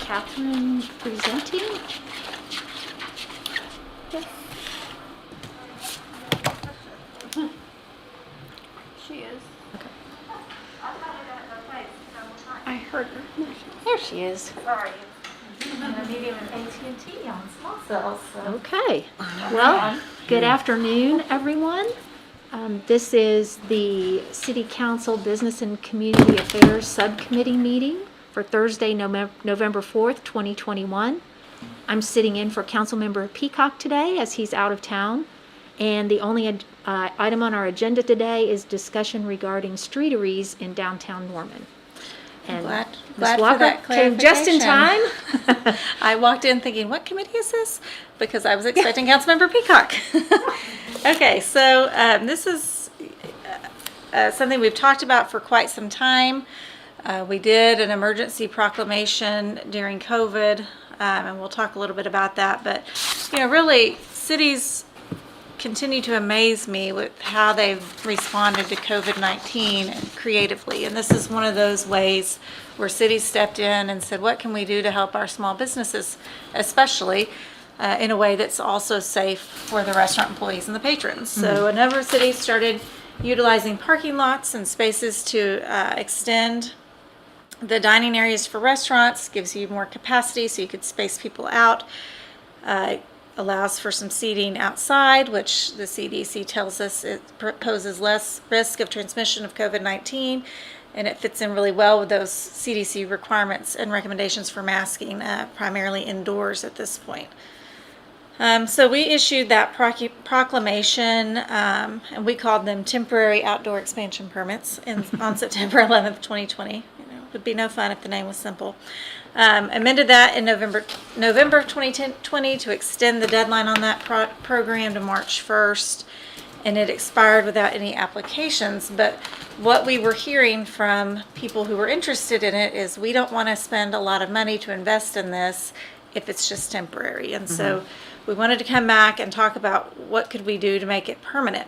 Catherine presenting? Yes. She is. Okay. I heard her. There she is. Sorry. I'm in a meeting with AT&T on small cells. So. Okay. Well, good afternoon, everyone. This is the City Council Business and Community Affairs Subcommittee meeting for Thursday, November 4th, 2021. I'm sitting in for Councilmember Peacock today as he's out of town. And the only item on our agenda today is discussion regarding streeteries in downtown Norman. And Glad Ms. for Walker that came just in time. I walked in thinking, what committee is this? Because I was expecting Councilmember Peacock. Okay, so this is something we've talked about for quite some time. We did an emergency proclamation during COVID, and we'll talk a little bit about that. But, really, cities continue to amaze me with how they've responded to COVID-19 creatively. And this is one of those ways where cities stepped in and said, what can we do to help our small businesses, especially in a way that's also safe for the restaurant employees and the patrons. So a number of cities started utilizing parking lots and spaces to extend the dining areas for restaurants, gives you more capacity so you could space people out. Allows for some seating outside, which the CDC tells us it poses less risk of transmission of COVID-19, and it fits in really well with those CDC requirements and recommendations for masking, primarily indoors at this point. So we issued that proclamation, and we called them temporary outdoor expansion permits on September 11th, 2020. It would be no fun if the name was simple. Amended that in November of 2020 to extend the deadline on that program to March 1st, and it expired without any applications. But what we were hearing from people who were interested in it is we don't want to spend a lot of money to invest in this if it's just temporary. And so we wanted to come back and talk about what could we do to make it permanent.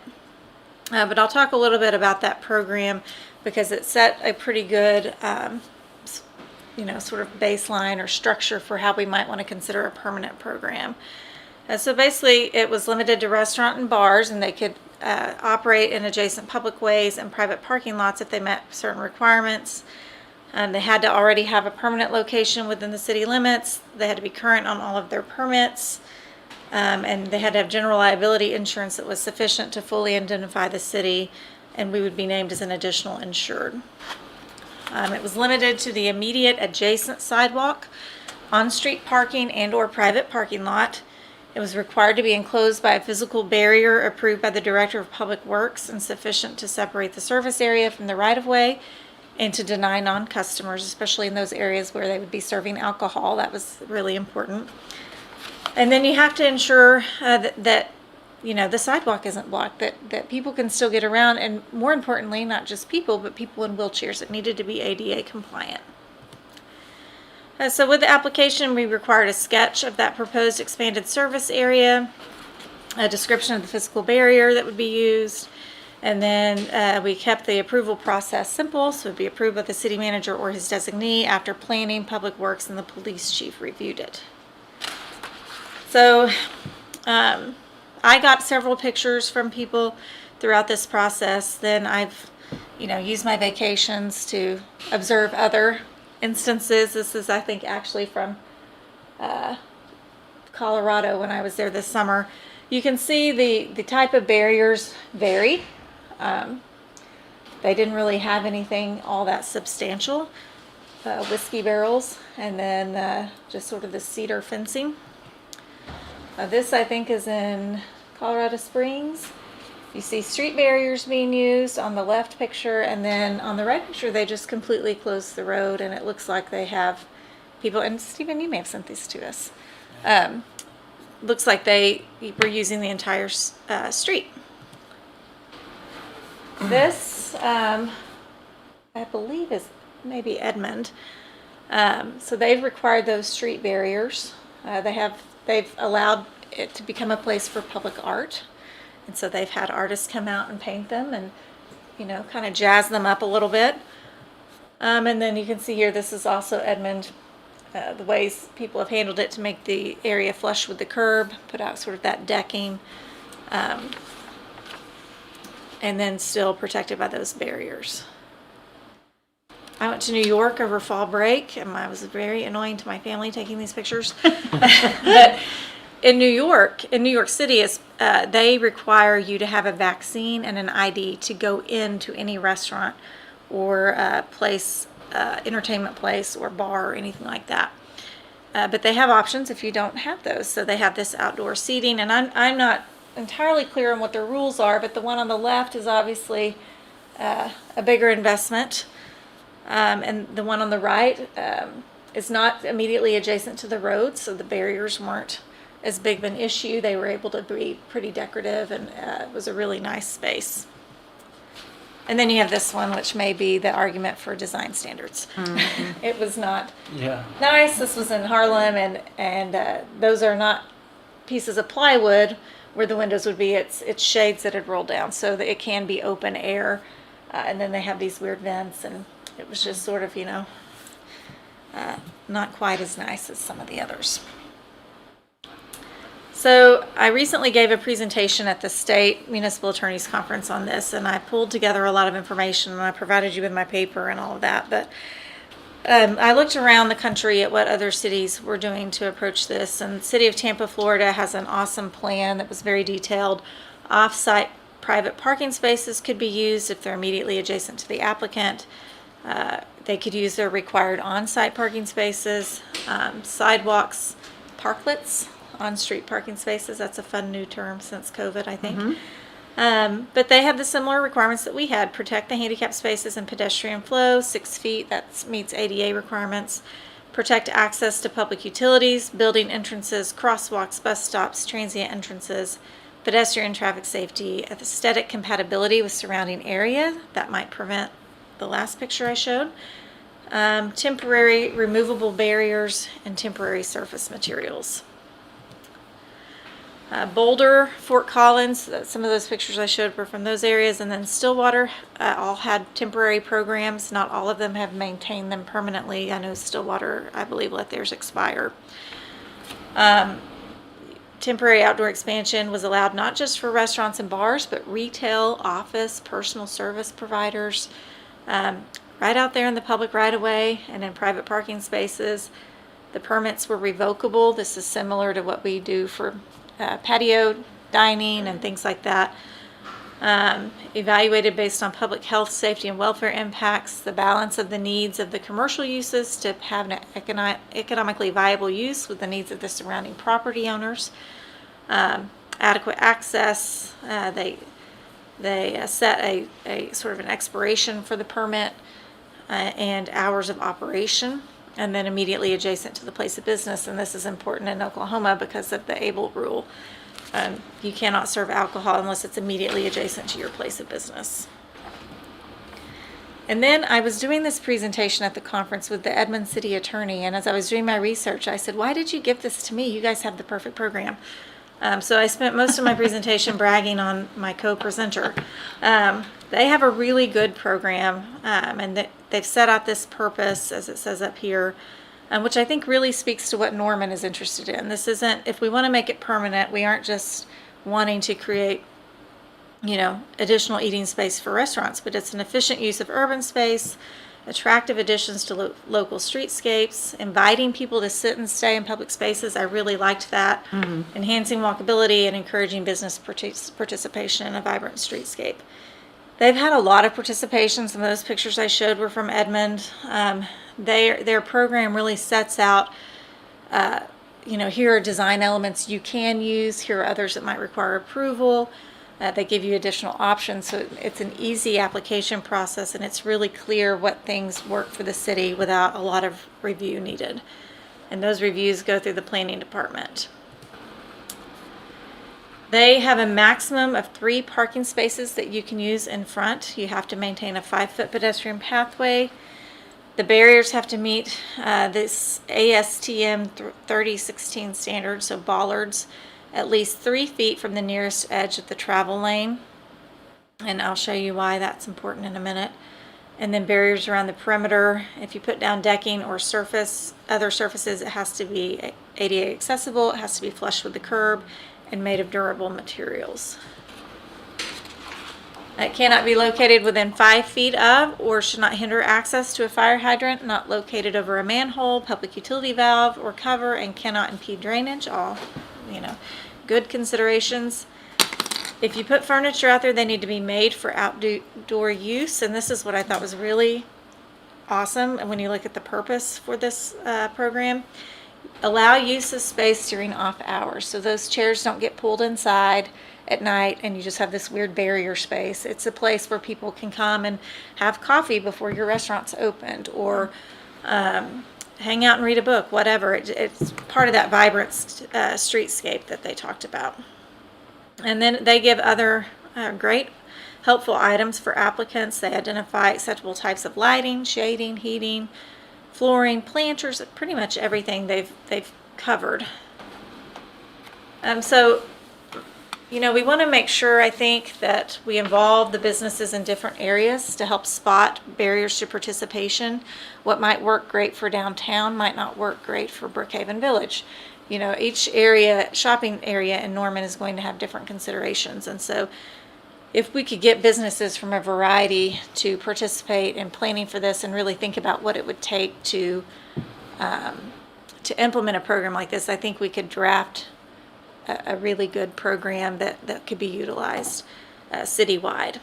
But I'll talk a little bit about that program because it set a pretty good sort of baseline or structure for how we might want to consider a permanent program. So basically it was limited to restaurant and bars, and they could operate in adjacent public ways and private parking lots if they met certain requirements. They had to already have a permanent location within the city limits. They had to be current on all of their permits. And they had to have general liability insurance that was sufficient to fully indemnify the city, and we would be named as an additional insured. It was limited to the immediate adjacent sidewalk, on-street parking, and or private parking lot. It was required to be enclosed by a physical barrier approved by the Director of Public Works and sufficient to separate the service area from the right-of-way and to deny non-customers, especially in those areas where they would be serving alcohol. That was really important. And then you have to ensure that the sidewalk isn't blocked, that people can still get around, and more importantly, not just people, but people in wheelchairs. It needed to be ADA compliant. So with the application, we required a sketch of that proposed expanded service area, a description of the physical barrier that would be used, and then we kept the approval process simple, so it would be approved by the city manager or his designee after planning, public works, and the police chief reviewed it. So I got several pictures from people throughout this process. Then I've, used my vacations to observe other instances. This is, I think, actually from Colorado when I was there this summer. You can see the type of barriers vary. They didn't really have anything all that substantial. Whiskey barrels, and then just sort of the cedar fencing. This, I think, is in Colorado Springs. You see street barriers being used on the left picture, and then on the right picture, they just completely closed the road, and it looks like they have people, and Stephen, you may have sent these to us. Looks like they were using the entire street. This, I believe, is maybe Edmonds. So they've required those street barriers. They've allowed it to become a place for public art, and so they've had artists come out and paint them and kind of jazz them up a little bit. And then you can see here, this is also Edmond the ways people have handled it to make the area flush with the curb, put out sort of that decking, and then still protected by those barriers. I went to New York over fall break, and I was very annoying to my family taking these pictures. But in New York City, they require you to have a vaccine and an ID to go into any restaurant or place, entertainment place or bar or anything like that. But they have options if you don't have those. So they have this outdoor seating, and I'm not entirely clear on what their rules are, but the one on the left is obviously a bigger investment. And the one on the right is not immediately adjacent to the road, so the barriers weren't as big of an issue. They were able to be pretty decorative, and it was a really nice space. And then you have this one, which may be the argument for design standards. Mm-hmm. It was not nice. This was in Harlem, and those are not pieces of plywood where the windows would be. It's shades that had rolled down, so that it can be open air. And then they have these weird vents, and it was just sort of, not quite as nice as some of the others. So I recently gave a presentation at the State Municipal Attorneys Conference on this, and I pulled together a lot of information, and I provided you with my paper and all of that. But I looked around the country at what other cities were doing to approach this, and the city of Tampa, Florida has an awesome plan that was very detailed. Off-site private parking spaces could be used if they're immediately adjacent to the applicant. They could use their required on-site parking spaces, sidewalks, parklets, on-street parking spaces. That's a fun new term since COVID, I think. Mm-hmm. But they have the similar requirements that we had. Protect the handicap spaces and pedestrian flow, 6 feet, that meets ADA requirements. Protect access to public utilities, building entrances, crosswalks, bus stops, transient entrances, pedestrian traffic safety, aesthetic compatibility with surrounding area. That might prevent the last picture I showed. Temporary removable barriers and temporary surface materials. Boulder, Fort Collins, some of those pictures I showed were from those areas, and then Stillwater all had temporary programs. Not all of them have maintained them permanently. I know Stillwater, I believe, let theirs expire. Temporary outdoor expansion was allowed not just for restaurants and bars, but retail, office, personal service providers, right out there in the public right-of-way and in private parking spaces. The permits were revocable. This is similar to what we do for patio dining and things like that. Evaluated based on public health, safety, and welfare impacts, the balance of the needs of the commercial uses to have an economically viable use with the needs of the surrounding property owners. Adequate access. They set a sort of an expiration for the permit and hours of operation, and then immediately adjacent to the place of business. And this is important in Oklahoma because of the ABLE rule. You cannot serve alcohol unless it's immediately adjacent to your place of business. And then I was doing this presentation at the conference with the Edmonds city attorney, and as I was doing my research, I said, why did you give this to me? You guys have the perfect program. So I spent most of my presentation bragging on my co-presenter. They have a really good program, and they've set out this purpose, as it says up here, which I think really speaks to what Norman is interested in. This isn't, if we want to make it permanent, we aren't just wanting to create, additional eating space for restaurants, but it's an efficient use of urban space, attractive additions to local streetscapes, inviting people to sit and stay in public spaces. I really liked that. Mm-hmm. Enhancing walkability and encouraging business participation in a vibrant streetscape. They've had a lot of participation. Some of those pictures I showed were from Edmonds. Their program really sets out, here are design elements you can use. Here are others that might require approval. They give you additional options. So it's an easy application process, and it's really clear what things work for the city without a lot of review needed. And those reviews go through the planning department. They have a maximum of 3 parking spaces that you can use in front. You have to maintain a 5-foot pedestrian pathway. The barriers have to meet this ASTM 3016 standard, so bollards at least 3 feet from the nearest edge of the travel lane. And I'll show you why that's important in a minute. And then barriers around the perimeter. If you put down decking or other surfaces, it has to be ADA accessible, it has to be flush with the curb, and made of durable materials. It cannot be located within 5 feet of or should not hinder access to a fire hydrant, not located over a manhole, public utility valve, or cover, and cannot impede drainage. All, good considerations. If you put furniture out there, they need to be made for outdoor use, and this is what I thought was really awesome. And when you look at the purpose for this program, allow use of space during off hours. So those chairs don't get pulled inside at night and you just have this weird barrier space. It's a place where people can come and have coffee before your restaurant's opened, or hang out and read a book, whatever. It's part of that vibrant streetscape that they talked about. And then they give other great helpful items for applicants. They identify acceptable types of lighting, shading, heating, flooring, planters, pretty much everything they've covered. So, we want to make sure, I think, that we involve the businesses in different areas to help spot barriers to participation. What might work great for downtown might not work great for Brookhaven Village. Each shopping area in Norman is going to have different considerations. And so if we could get businesses from a variety to participate in planning for this and really think about what it would take to implement a program like this, I think we could draft a really good program that could be utilized citywide.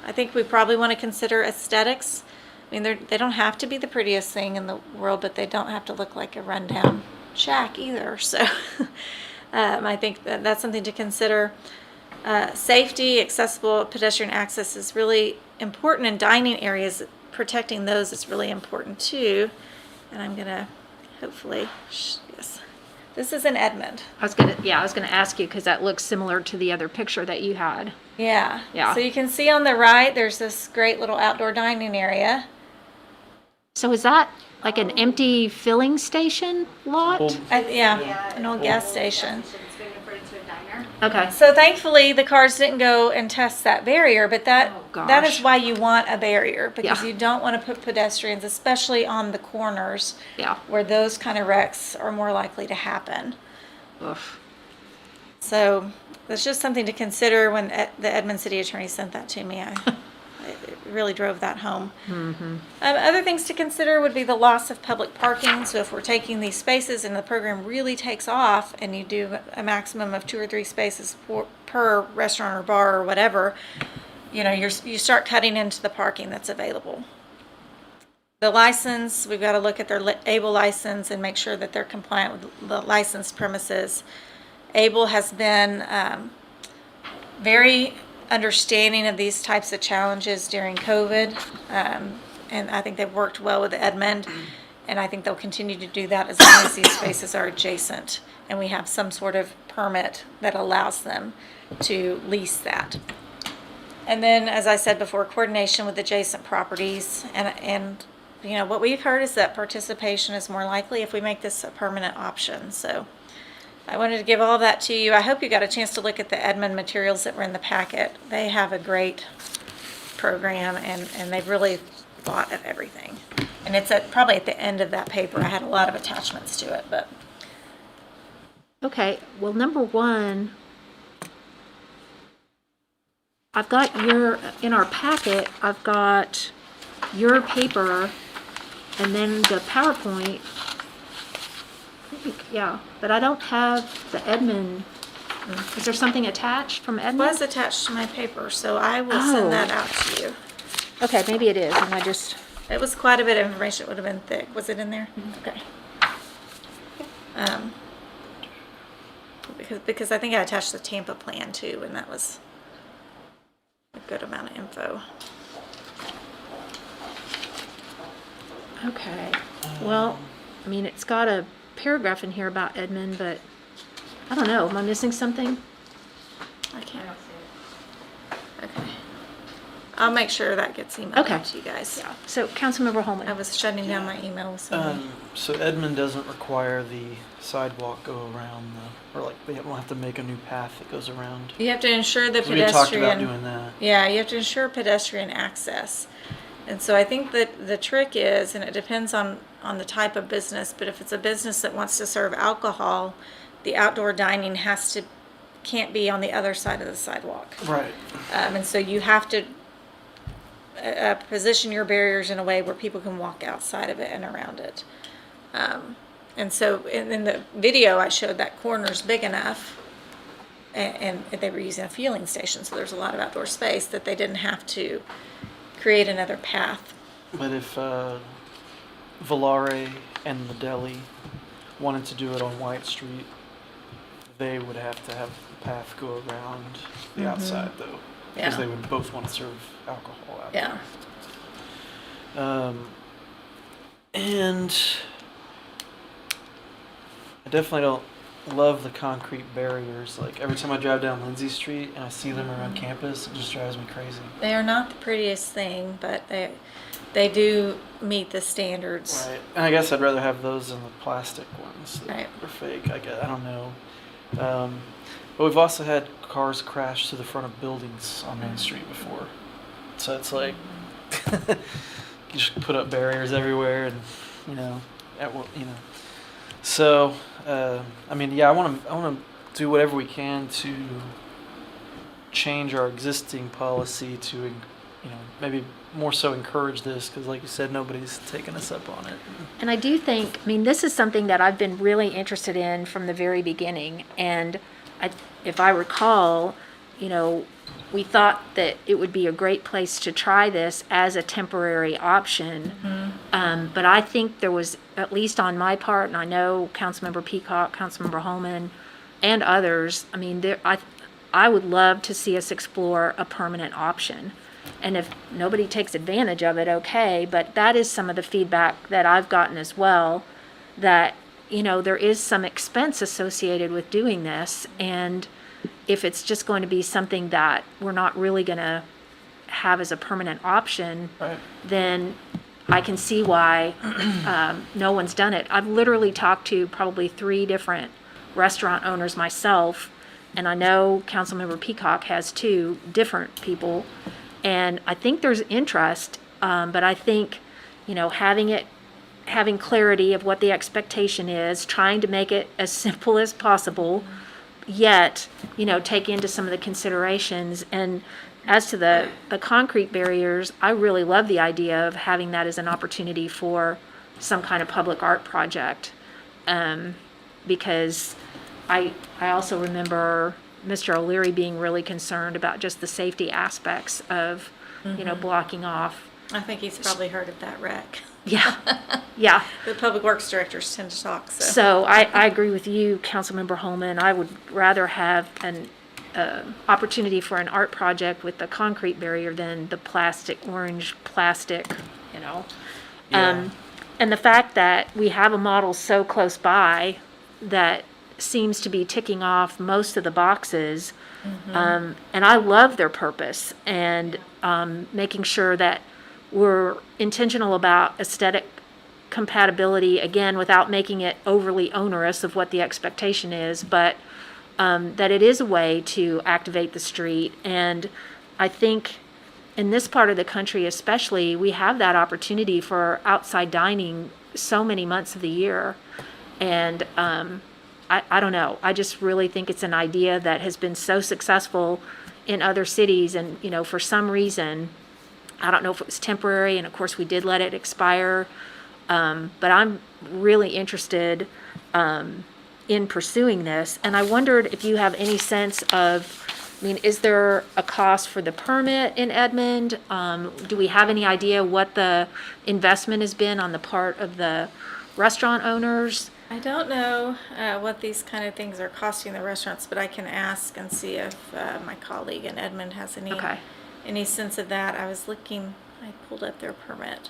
I think we probably want to consider aesthetics. I mean, they don't have to be the prettiest thing in the world, but they don't have to look like a rundown shack either. So I think that's something to consider. Safety, accessible pedestrian access is really important in dining areas. Protecting those is really important too. And I'm gonna hopefully, yes. This is in Edmond. I was gonna ask you, because that looks similar to the other picture that you had. Yeah. Yeah. So you can see on the right, there's this great little outdoor dining area. So is that like an empty filling station lot? An old gas station. It's been converted to a diner. Okay. So thankfully the cars didn't go and test that barrier, but that is why you want a barrier, because you don't want to put pedestrians, especially on the corners, where those kind of wrecks are more likely to happen. Oof. So that's just something to consider when the Edmonds City Attorney sent that to me. It really drove that home. Mm-hmm. Other things to consider would be the loss of public parking. So if we're taking these spaces and the program really takes off and you do a maximum of 2 or 3 spaces per restaurant or bar or whatever, you start cutting into the parking that's available. The license, we've got to look at their ABLE license and make sure that they're compliant with the licensed premises. ABLE has been very understanding of these types of challenges during COVID, and I think they've worked well with Edmond, and I think they'll continue to do that as long as these spaces are adjacent and we have some sort of permit that allows them to lease that. And then, as I said before, coordination with adjacent properties, and what we've heard is that participation is more likely if we make this a permanent option. So I wanted to give all of that to you. I hope you got a chance to look at the Edmond materials that were in the packet. They have a great program, and they've really thought of everything. And it's probably at the end of that paper. I had a lot of attachments to it, but. Okay, well, number one, in our packet, I've got your paper and then the PowerPoint. Yeah, but I don't have the Edmond. Is there something attached from Edmond? It was attached to my paper, so I will send that out to you. Okay, maybe it is, and It was quite a bit of information. It would have been thick. Was it in there? Okay. Because I think I attached the Tampa plan too, and that was a good amount of info. Okay, well, I mean, it's got a paragraph in here about Edmond, but I don't know. Am I missing something? I can't. Okay. I'll make sure that gets emailed out to you guys. Yeah. So, Councilmember Holman. I was shutting down my email with somebody. So Edmond doesn't require the sidewalk go around, or like they don't have to make a new path that goes around. You have to ensure the We had talked about pedestrian. doing that. Yeah, you have to ensure pedestrian access. And so I think that the trick is, and it depends on the type of business, but if it's a business that wants to serve alcohol, the outdoor dining can't be on the other side of the sidewalk. Right. And so you have to position your barriers in a way where people can walk outside of it and around it. And so in the video I showed, that corner's big enough, and they were using a fueling station, so there's a lot of outdoor space that they didn't have to create another path. But if Volare and the deli wanted to do it on White Street, they would have to have the path go around the outside, though, because Yeah. they would both want to serve alcohol out Yeah. there. And I definitely don't love the concrete barriers. Like, every time I drive down Lindsay Street and I see them around campus, it just drives me crazy. They are not the prettiest thing, but they do meet the standards. Right. And I guess I'd rather have those than the plastic ones that Right. are fake. I don't know. But we've also had cars crash to the front of buildings on Main Street before. So it's like, you just put up barriers everywhere, and So, I mean, yeah, I want to do whatever we can to change our existing policy to, maybe more so encourage this, because like you said, nobody's taken us up on it. And I do think, I mean, this is something that I've been really interested in from the very beginning. And if I recall, we thought that it would be a great place to try this as a temporary option. But I think there was, at least on my part, and I know Councilmember Peacock, Councilmember Holman, and others, I mean, I would love to see us explore a permanent option. And if nobody takes advantage of it, okay, but that is some of the feedback that I've gotten as well, that, there is some expense associated with doing this, and if it's just going to be something that we're not really going to have as a permanent option, Right. then I can see why no one's done it. I've literally talked to probably 3 different restaurant owners myself, and I know Councilmember Peacock has 2 different people, and I think there's interest, but I think, having clarity of what the expectation is, trying to make it as simple as possible, yet, take into some of the considerations. And as to the concrete barriers, I really love the idea of having that as an opportunity for some kind of public art project. Because I also remember Mr. O'Leary being really concerned about just the safety aspects of, blocking off. I think he's probably heard of that wreck. Yeah, yeah. The public works directors tend to talk, so. So I agree with you, Councilmember Holman. I would rather have an opportunity for an art project with the concrete barrier than the orange plastic, Yeah. And the fact that we have a model so close by that seems to be ticking off most of the boxes. And I love their purpose, and making sure that we're intentional about aesthetic compatibility, again, without making it overly onerous of what the expectation is, but that it is a way to activate the street. And I think in this part of the country especially, we have that opportunity for outside dining so many months of the year. And I don't know, I just really think it's an idea that has been so successful in other cities, and for some reason, I don't know if it was temporary, and of course we did let it expire, but I'm really interested in pursuing this. And I wondered if you have any sense of, is there a cost for the permit in Edmond? Do we have any idea what the investment has been on the part of the restaurant owners? I don't know what these kind of things are costing the restaurants, but I can ask and see if my colleague in Edmond has any sense of that. I was looking, I pulled up their permit.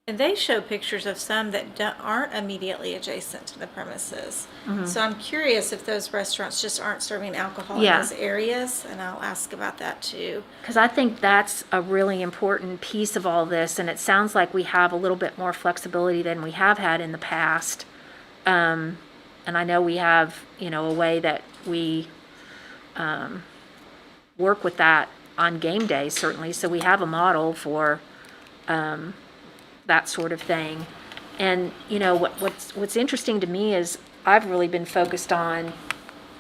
And they show pictures of some that aren't immediately adjacent to the premises. So I'm curious if those restaurants just aren't serving alcohol in those areas, and I'll ask about that too. Because I think that's a really important piece of all this, and it sounds like we have a little bit more flexibility than we have had in the past. And I know we have, a way that we work with that on game days, certainly, so we have a model for that sort of thing. And, you know, what's interesting to me is I've really been focused on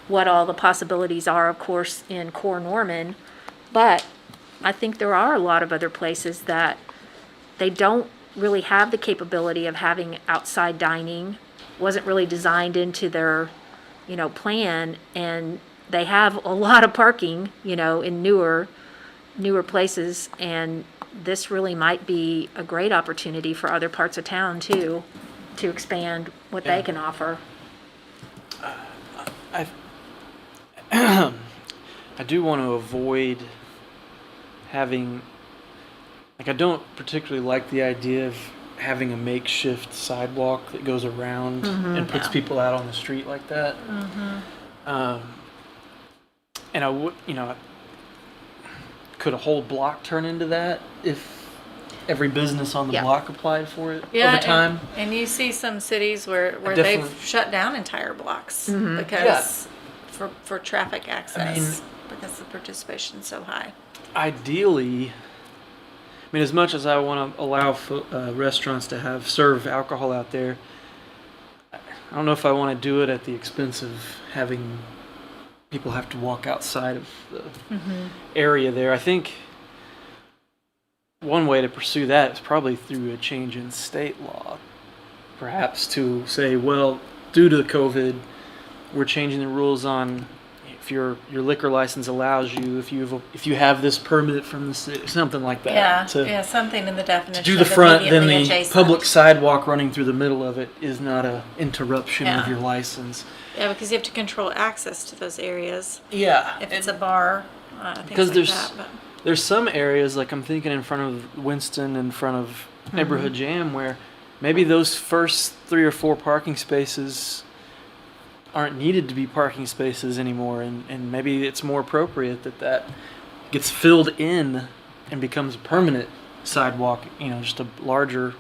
what all the possibilities are, of course, in core Norman, but I think there are a lot of other places that they don't really have the capability of having outside dining, wasn't really designed into their, you know, plan, and they have a lot of parking, you know, in newer places, and this really might be a great opportunity for other parts of town too, to expand what they Yeah. can offer. I do want to avoid having, like, I don't particularly like the idea of having a makeshift sidewalk that goes around and puts Yeah. people out on the street like that. And I would, you know, could a whole block turn into that if every business on the Yeah. block applied for it Yeah, over time? and you see some cities where Definitely. they've shut down entire blocks Mm-hmm. because for traffic access because the participation's so high. Ideally, I mean, as much as I want to allow restaurants to serve alcohol out there, I don't know if I want to do it at the expense of having people have to walk outside of the area there. I think one way to pursue that is probably through a change in state law, perhaps to say, well, due to COVID, we're changing the rules on if your liquor license allows you, if you have this permit from the city, something like that. To Something in the definition. do the of front, then immediately the adjacent. public sidewalk running through the middle of it is not a interruption Yeah. of your license. Yeah, because you have to control access to those areas. Yeah, If it's a bar, things because like there's that. But there's some areas, like I'm thinking in front of Winston, in front of Neighborhood Jam, where maybe those first 3 or 4 parking spaces aren't needed to be parking spaces anymore, and maybe it's more appropriate that gets filled in and becomes a permanent sidewalk, you know, just a larger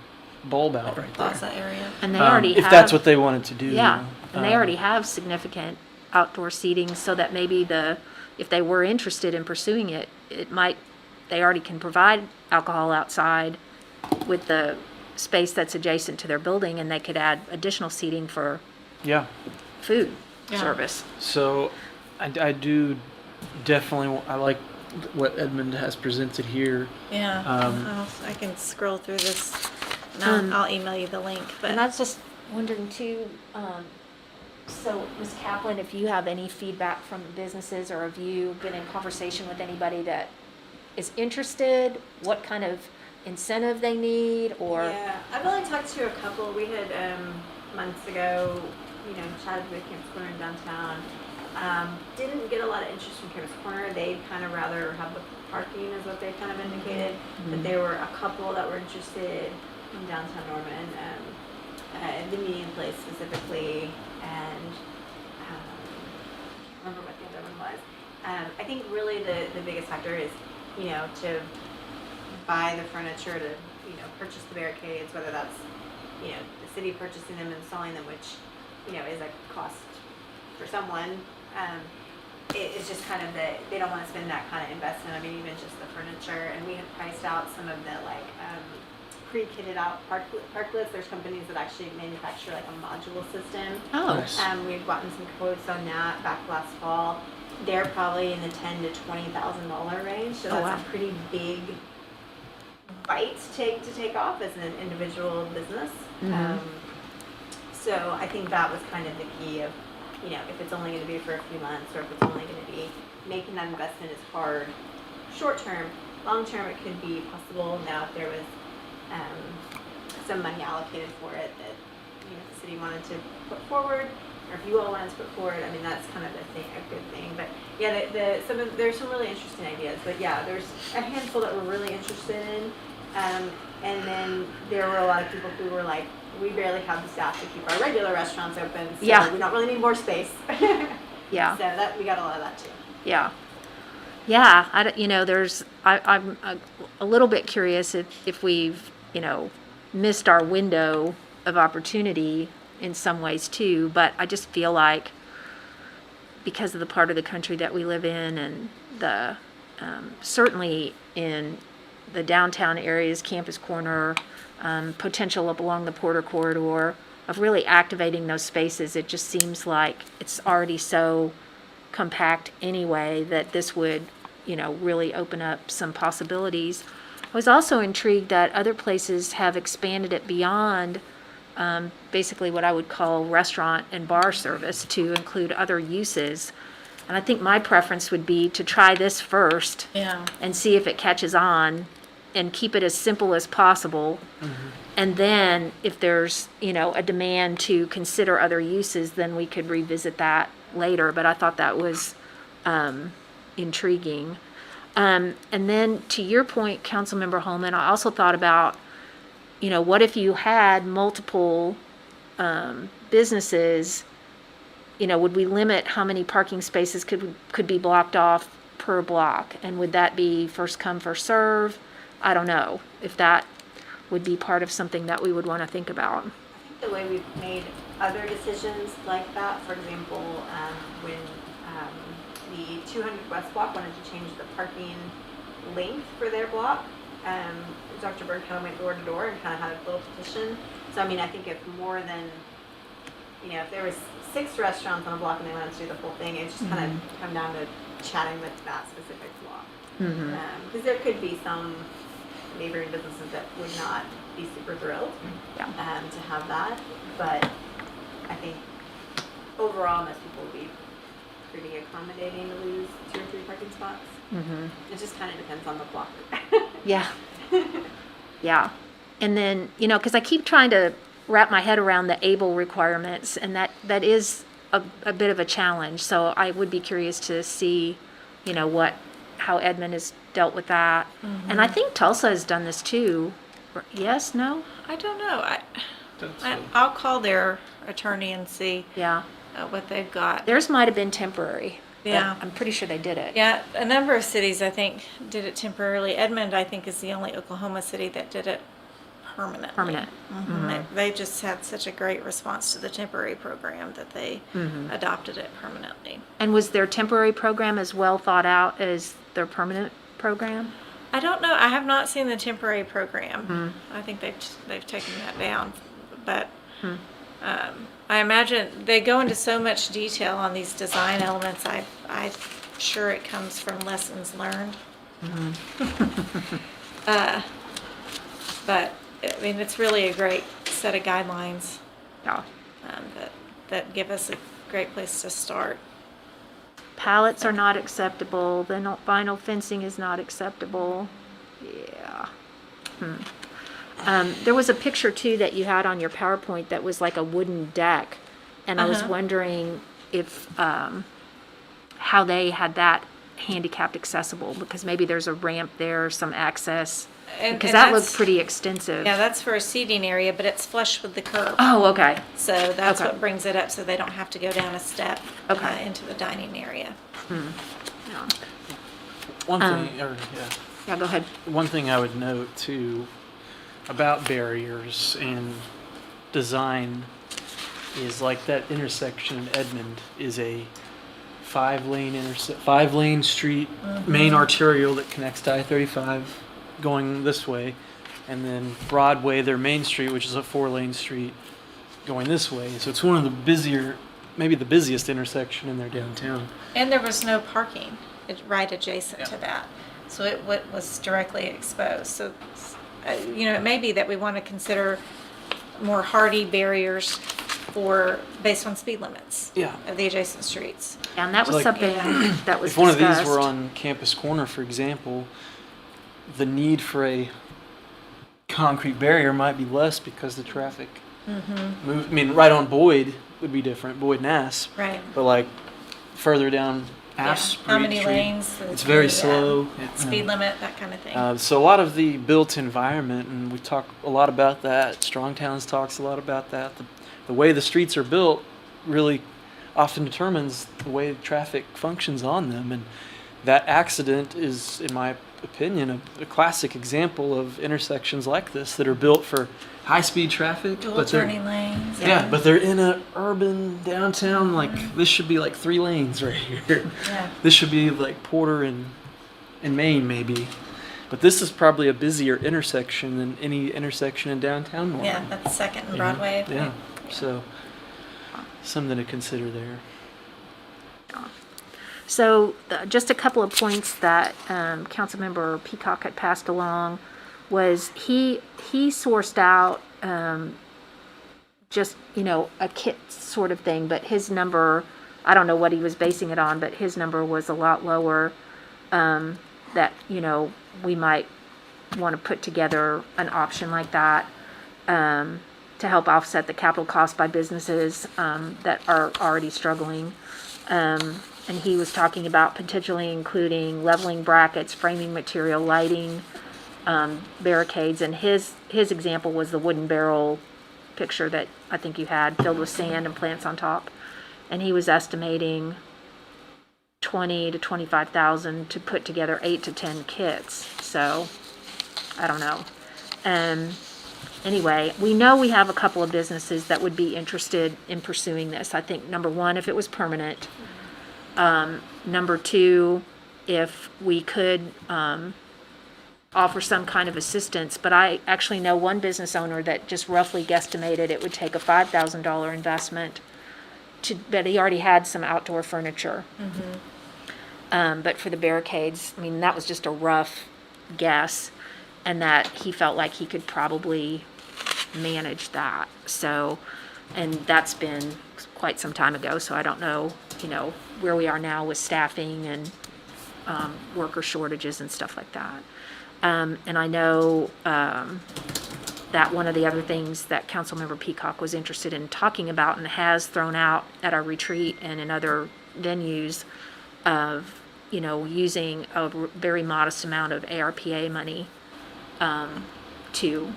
bulb out right there. plaza area. And they already if have. that's what they wanted to do. Yeah, and they already have significant outdoor seating, so that maybe if they were interested in pursuing it, they already can provide alcohol outside with the space that's adjacent to their building, and they could add additional seating for Yeah. food Yeah. service. So I do definitely, I like what Edmund has presented here. Yeah, I can scroll through this. And I'll email you the link. But And I was just wondering too, so Ms. Kaplan, if you have any feedback from businesses, or have you been in conversation with anybody that is interested, what kind of incentive they need, or? Yeah, I've only talked to a couple. We had months ago, chatted with Campus Corner in downtown. Didn't get a lot of interest from Campus Corner. They'd kind of rather have the parking, is what they kind of indicated. But there were a couple that were interested in downtown Norman, the meeting place specifically, and I can't remember what the other one was. I think really the biggest factor is, to buy the furniture, to purchase the barricades, whether that's the city purchasing them and installing them, which is a cost for someone. It's just kind of they don't want to spend that kind of investment. I mean, even just the furniture, and we have priced out some of the pre-kitted out parklets. There's companies that actually manufacture like a module system. Oh, Nice. We've gotten some quotes on that back last fall. They're probably in the $10,000 to $20,000 range, so Oh, that's wow. a pretty big bite to take off as an individual business. So I think that was kind of the key of, if it's only going to be for a few months, or if it's only going to be making that investment is hard. Short term, long term, it could be possible. Now, if there was some money allocated for it that the city wanted to put forward, or if you all wanted to put forward, I mean, that's kind of a good thing. But yeah, there's some really interesting ideas. But yeah, there's a handful that we're really interested in, and then there were a lot of people who were like, we barely have the staff to keep our regular restaurants open, so Yeah. we don't really need more space. yeah. So that we got a lot of that too. Yeah. Yeah, I'm a little bit curious if we've, missed our window of opportunity in some ways too, but I just feel like because of the part of the country that we live in, and the certainly in the downtown areas, Campus Corner, potential up along the Porter Corridor, of really activating those spaces. It just seems like it's already so compact anyway that this would, really open up some possibilities. I was also intrigued that other places have expanded it beyond basically what I would call restaurant and bar service to include other uses. And I think my preference would be to try this first Yeah. and see if it catches on and keep it as simple as possible. And then if there's, a demand to consider other uses, then we could revisit that later. But I thought that was intriguing. And then to your point, Councilmember Holman, I also thought about, what if you had multiple businesses, would we limit how many parking spaces could be blocked off per block? And would that be first come, first serve? I don't know if that would be part of something that we would want to think about. I think the way we've made other decisions like that, for example, when the 200 West block wanted to change the parking length for their block, Dr. Bird kind of went door to door and kind of had a little petition. So, I think if more than, if there was 6 restaurants on a block and they wanted to do the whole thing, it just kind of come down to chatting with that specific block. Because there could be some neighboring businesses that would not be super thrilled to have that, but I think overall most people would be pretty accommodating to lose 2 or 3 parking spots. It just kind of depends on the block. Yeah. Yeah. And then, because I keep trying to wrap my head around the ABLE requirements, and that is a bit of a challenge. So I would be curious to see, how Edmond has dealt with that. And I think Tulsa has done this too. Yes, no? I don't know. That's it. I'll call their attorney and see Yeah. what they've got. Theirs might have been temporary. but Yeah. I'm pretty sure they did it. Yeah, a number of cities, I think, did it temporarily. Edmond, I think, is the only Oklahoma city that did it permanently. Permanent. They just had such a great response to the temporary program that they adopted it permanently. And was their temporary program as well thought out as their permanent program? I don't know. I have not seen the temporary program. I think they've taken that down. But I imagine they go into so much detail on these design elements. I'm sure it comes from lessons learned. But I mean, it's really a great set of guidelines Yeah. that give us a great place to start. Pallets are not acceptable. Vinyl fencing is not acceptable. Yeah. There was a picture too that you had on your PowerPoint that was like a wooden deck, and I was wondering if how they had that handicapped accessible, because maybe there's a ramp there, some access, because that looked pretty extensive. Yeah, that's for a seating area, but it's flush with the curb. Oh, okay. So that's Okay. what brings it up, so they don't have to go down a step Okay. into the dining area. Yeah. One thing, Yeah, go ahead. one thing I would note too about barriers and design is like that intersection in Edmond is a 5-lane street, main arterial that connects to I-35 going this way, and then Broadway, their main street, which is a 4-lane street going this way. So it's one of the busier, maybe the busiest intersection in their downtown. And there was no parking right adjacent to that. So it was directly exposed. So, it may be that we want to consider more hardy barriers based on speed limits of the adjacent streets. And that was like- something that was If one of these discussed. were on Campus Corner, for example, the need for a concrete barrier might be less because the traffic move. I mean, right on Boyd would be different, Boyd and Ass, Right. but like further down Ass How many Street, lanes? it's very the, slow. Speed limit, that kind of thing. So a lot of the built environment, and we talk a lot about that. Strong Towns talks a lot about that. The way the streets are built really often determines the way traffic functions on them, and that accident is, in my opinion, a classic example of intersections like this that are built for high-speed traffic. Dual but they're- turning lanes. Yeah, but they're in a urban downtown. Like this should be like 3 lanes right here. Yeah. This should be like Porter and in Maine, maybe. But this is probably a busier intersection than any intersection in downtown Warren. Yeah, that's Second and You know? Broadway. Yeah. So something to consider there. So just a couple of points that Councilmember Peacock had passed along was he sourced out just, a kit sort of thing, but his number, I don't know what he was basing it on, but his number was a lot lower, that, we might want to put together an option like that to help offset the capital cost by businesses that are already struggling. And he was talking about potentially including leveling brackets, framing material, lighting, barricades, and his example was the wooden barrel picture that I think you had filled with sand and plants on top. And he was estimating $20,000 to $25,000 to put together 8 to 10 kits. So I don't know. Anyway, we know we have a couple of businesses that would be interested in pursuing this. I think number one, if it was permanent. Number two, if we could offer some kind of assistance. But I actually know one business owner that just roughly guesstimated it would take a $5,000 investment but he already had some outdoor furniture. But for the barricades, I mean, that was just a rough guess, and that he felt like he could probably manage that. So, and that's been quite some time ago, so I don't know, where we are now with staffing and worker shortages and stuff like that. And I know that one of the other things that Councilmember Peacock was interested in talking about and has thrown out at our retreat and in other venues of, using a very modest amount of ARPA money to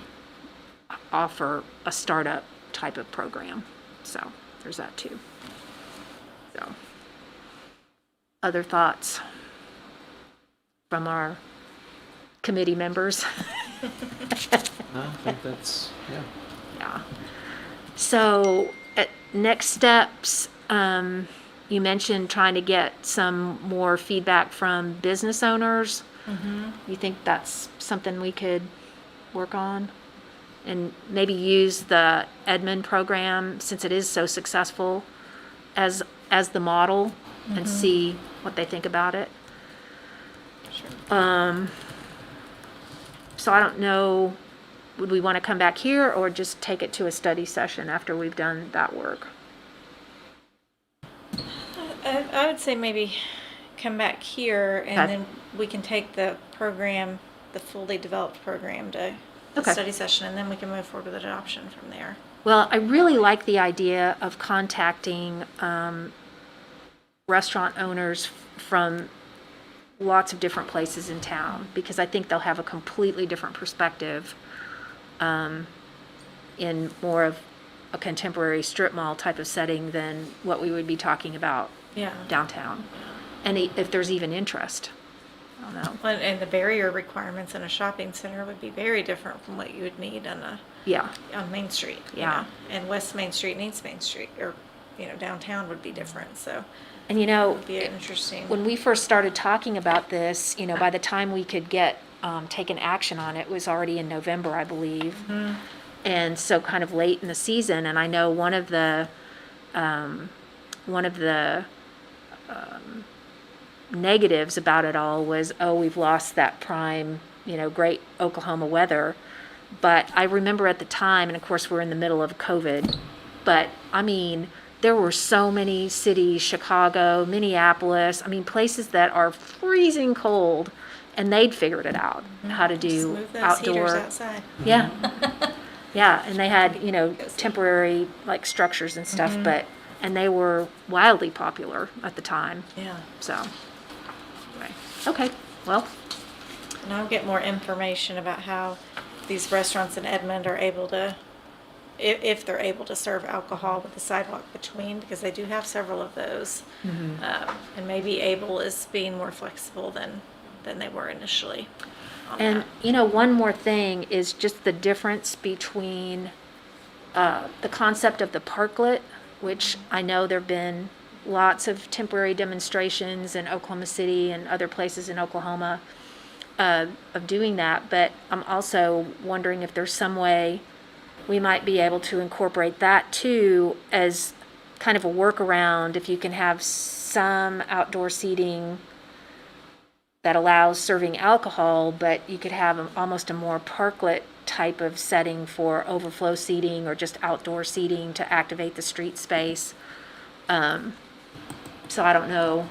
offer a startup type of program. So there's that too. So other thoughts from our committee members? No, I think that's, yeah. Yeah. So next steps, you mentioned trying to get some more feedback from business owners. You think that's something we could work on? And maybe use the Edmonds program, since it is so successful, as the model and see what they think about it. Sure. So I don't know, would we want to come back here or just take it to a study session after we've done that work? I would say maybe come back here and Okay. then we can take the program, the fully developed program to the Okay. study session, and then we can move forward with adoption from there. Well, I really like the idea of contacting restaurant owners from lots of different places in town, because I think they'll have a completely different perspective in more of a contemporary strip mall type of setting than what we would be talking about Yeah. downtown. And if there's even interest, I don't know. And the barrier requirements in a shopping center would be very different from what you would need Yeah, on Main Street. Yeah. And West Main Street and East Main Street, or, downtown would be different, so and it would be interesting. when we first started talking about this, by the time we could get taken action on it was already in November, I believe. And so kind of late in the season. And I know one of the negatives about it all was, we've lost that prime, great Oklahoma weather. But I remember at the time, and of course we're in the middle of COVID, but I mean, there were so many cities, Chicago, Minneapolis, places that are freezing cold, and they'd figured it out, how to Just do move those outdoor. heaters outside. Yeah. Yeah, and they had, temporary like structures and stuff, and they were wildly popular at the time. Yeah. So, anyway. Okay, well, And I'll get more information about how these restaurants in Edmond are able to, if they're able to serve alcohol with the sidewalk between, because they do have several of those. And maybe Able is being more flexible than they were initially on and that. one more thing is just the difference between the concept of the parklet, which I know there've been lots of temporary demonstrations in Oklahoma City and other places in Oklahoma of doing that, but I'm also wondering if there's some way we might be able to incorporate that too as kind of a workaround, if you can have some outdoor seating that allows serving alcohol, but you could have almost a more parklet type of setting for overflow seating or just outdoor seating to activate the street space. So I don't know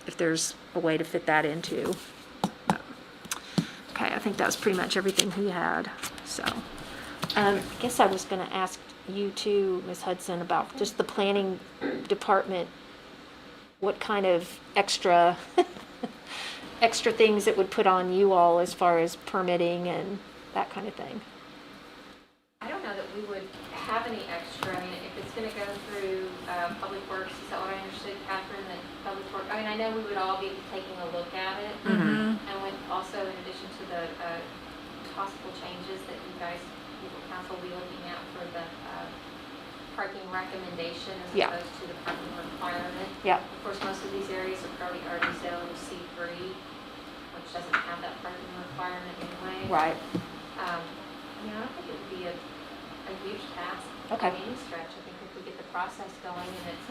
if there's a way to fit that into. Okay, I think that was pretty much everything he had. So I guess I was going to ask you too, Ms. Hudson, about just the planning department, what kind of extra things it would put on you all as far as permitting and that kind of thing. I don't know that we would have any extra. I mean, if it's going to go through Public Works, is that what I understood, Catherine? That Public Works. I mean, I know we would all be taking a look at it, and with also in addition to the possible changes that you guys, legal counsel, will be looking at for the parking recommendation as Yeah. opposed to the parking requirement. Yeah. Of course, most of these areas are probably already zoned C3, which doesn't have that parking requirement anyway. Right. I mean, I don't think it would be a huge task Okay. by any stretch. I think if we get the process going and it's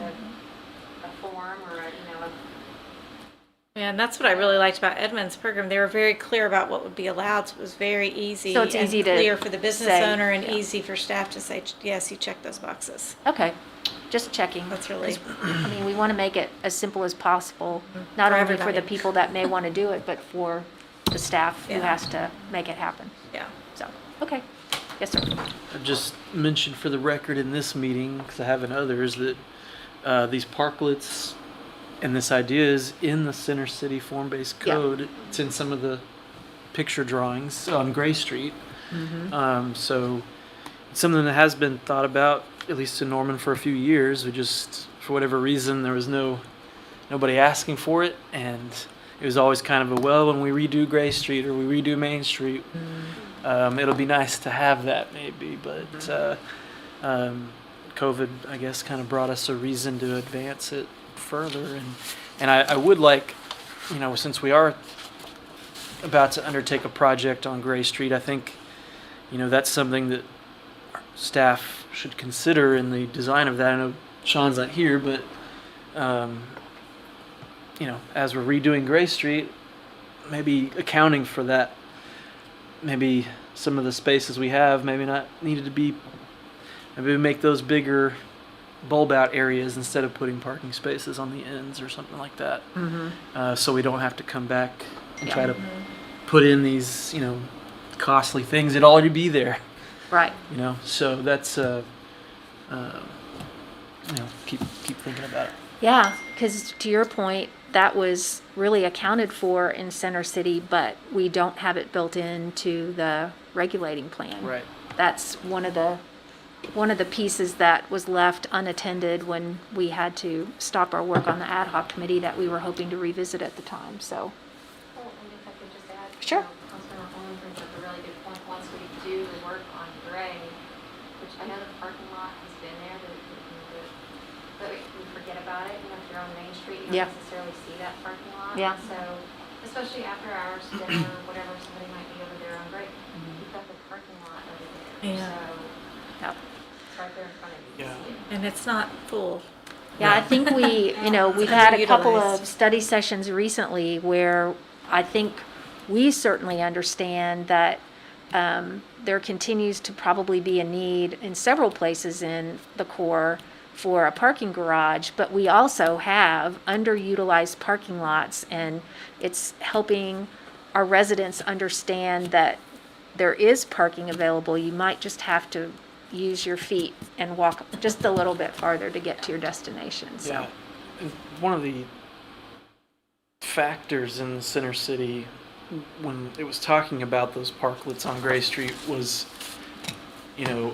a form or a Yeah, and that's what I really liked about Edmonds' program. They were very clear about what would be allowed, so it was very easy. So it's and easy to clear for the business say, owner and yeah. easy for staff to say, yes, you check those boxes. Okay, just checking. That's really- 'Cause, I mean, we want to make it as simple as possible, not For only for the everybody. people that may want to do it, but for the staff who Yeah. has to make it happen. Yeah. So, okay. Yes, sir. I just mentioned for the record in this meeting, because I have in others, that these parklets and this idea is in the Center City form-based Yeah. code. It's in some of the picture drawings on Gray Street. So it's something that has been thought about, at least in Norman, for a few years. We just, for whatever reason, there was nobody asking for it, and it was always kind of a, well, when we redo Gray Street or we redo Main Street, it'll be nice to have that maybe, but COVID, I guess, kind of brought us a reason to advance it further, and I would like, since we are about to undertake a project on Gray Street, I think, that's something that our staff should consider in the design of that. I know Sean's not here, but as we're redoing Gray Street, maybe accounting for that, maybe some of the spaces we have maybe not needed to be, maybe we make those bigger bulb out areas instead of putting parking spaces on the ends or something like that. So we don't have to come back and try to put in these, costly things that already be there. Right. So that's keep thinking about it. Yeah, because to your point, that was really accounted for in Center City, but we don't have it built into the regulating plan. Right. That's one of the pieces that was left unattended when we had to stop our work on the ad hoc committee that we were hoping to revisit at the time. So, Well, and if I could just add, Sure. Councilmember Holman brings up a really good point. Once we do the work on Gray, which I know the parking lot has been there, but we forget about it. If you're on Main Street, you Yeah. don't necessarily see that parking lot. Yeah. So, especially after hours, dinner, whatever, somebody might be over there on Gray. You've got the parking lot over there. Yeah. So yeah. it's right there in front of you. Yeah. You see it. And it's not full. Yeah, I think we've had a couple underutilized. of study sessions recently where I think we certainly understand that there continues to probably be a need in several places in the core for a parking garage, but we also have underutilized parking lots, and it's helping our residents understand that there is parking available. You might just have to use your feet and walk just a little bit farther to get to your destination. So. Yeah. And one of the factors in the Center City when it was talking about those parklets on Gray Street was, a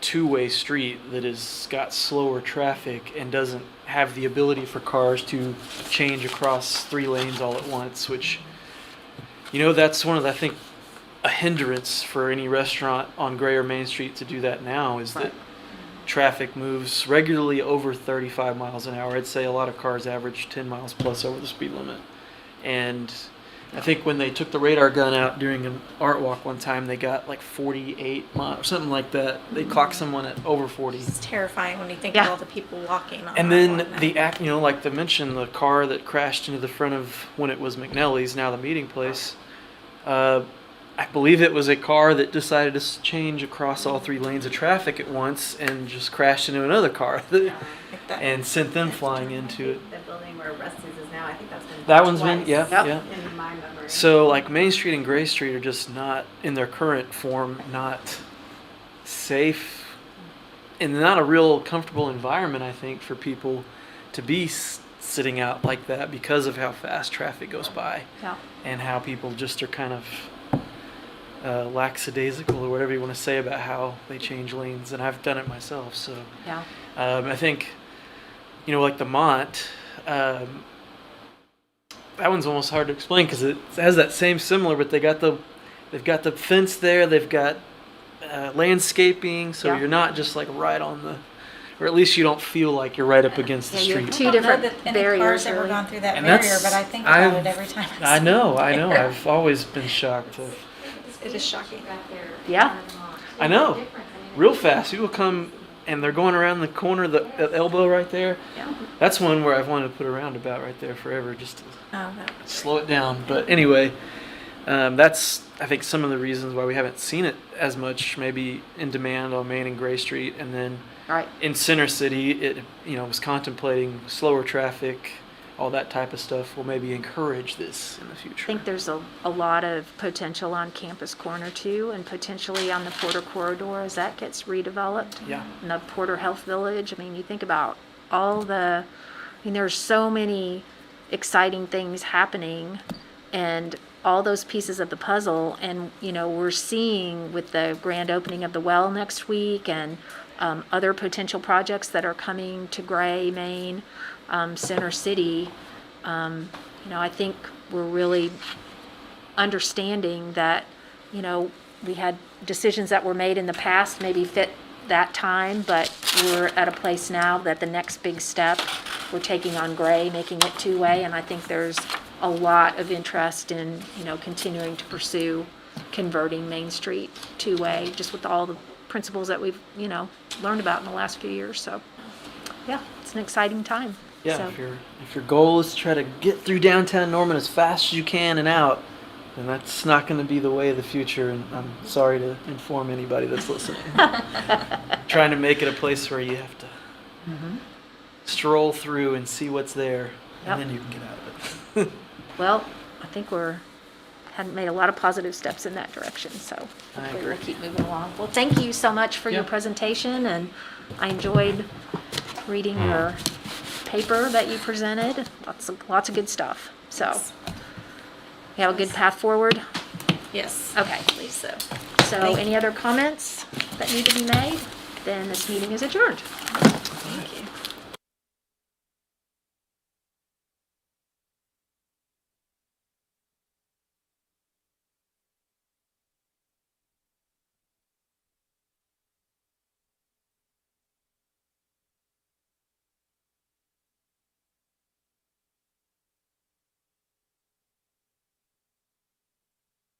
two-way street that has got slower traffic and doesn't have the ability for cars to change across 3 lanes all at once, which, that's one of the, I think, a hindrance for any restaurant on Gray or Main Street to do that now is that traffic moves regularly over 35 miles an hour. I'd say a lot of cars average 10 miles plus over the speed limit. And I think when they took the radar gun out during an art walk one time, they got like 48 miles, something like that. They clocked someone at over 40. It's terrifying when you think Yeah. of all the people walking on And that then one now. the act, like they mentioned, the car that crashed into the front of when it was McNelly's, now the meeting place. I believe it was a car that decided to change across all 3 lanes of traffic at once and just crashed into another car Like that. and sent them flying into it. The building where Rusty's is now, I think that's been That one's been, twice yeah, Yep. yeah. in my memory. So like Main Street and Gray Street are just not, in their current form, not safe and not a real comfortable environment, I think, for people to be sitting out like that because of how fast traffic goes by Yeah. and how people just are kind of lackadaisical or whatever you want to say about how they change lanes. And I've done it myself. So Yeah. I think, like the Mont, that one's almost hard to explain because it has that same similar, but they've got the fence there, they've got landscaping, so Yeah. you're not just like right on the, or at least you don't feel like you're right up against the Yeah, you have street. two I don't know different that any barriers, cars ever really. gone through that And barrier, that's- but I think about I've- it every time. I know. there. I've always been shocked. It is shocking. Yeah. I know. Real fast. People come and they're going around the corner, the elbow right there. Yeah. That's one where I've wanted to put a roundabout right there forever, just to Oh, no. slow it down. But anyway, that's I think some of the reasons why we haven't seen it as much, maybe in demand on Main and Gray Street, and then Right. in Center City, it was contemplating slower traffic, all that type of stuff will maybe encourage this in the future. I think there's a lot of potential on Campus Corner too, and potentially on the Porter Corridor as that gets redeveloped. Yeah. And the Porter Health Village. I mean, you think about there's so many exciting things happening and all those pieces of the puzzle. And, we're seeing with the grand opening of the well next week and other potential projects that are coming to Gray, Maine, Center City. I think we're really understanding that, we had decisions that were made in the past maybe fit that time, but we're at a place now that the next big step, we're taking on Gray, making it 2-way, and I think there's a lot of interest in, continuing to pursue converting Main Street 2-way, just with all the principles that we've, learned about in the last few years. So, yeah, it's an exciting time. Yeah, So, if your goal is to try to get through downtown Norman as fast as you can and out, then that's not going to be the way of the future. And I'm sorry to inform anybody that's listening. Trying to make it a place where you have to stroll through and see what's there, Yep. and then you can get out of it. well, I think hadn't made a lot of positive steps in that direction, so I hopefully agree. we'll keep moving along. Well, thank you so much for your Yeah. presentation, and I enjoyed reading your paper that you presented. Lots of good stuff. So, we have a good path forward. Yes. Okay. I believe so. So, Thank any other comments that need to be made? Then this meeting is adjourned. Thank you.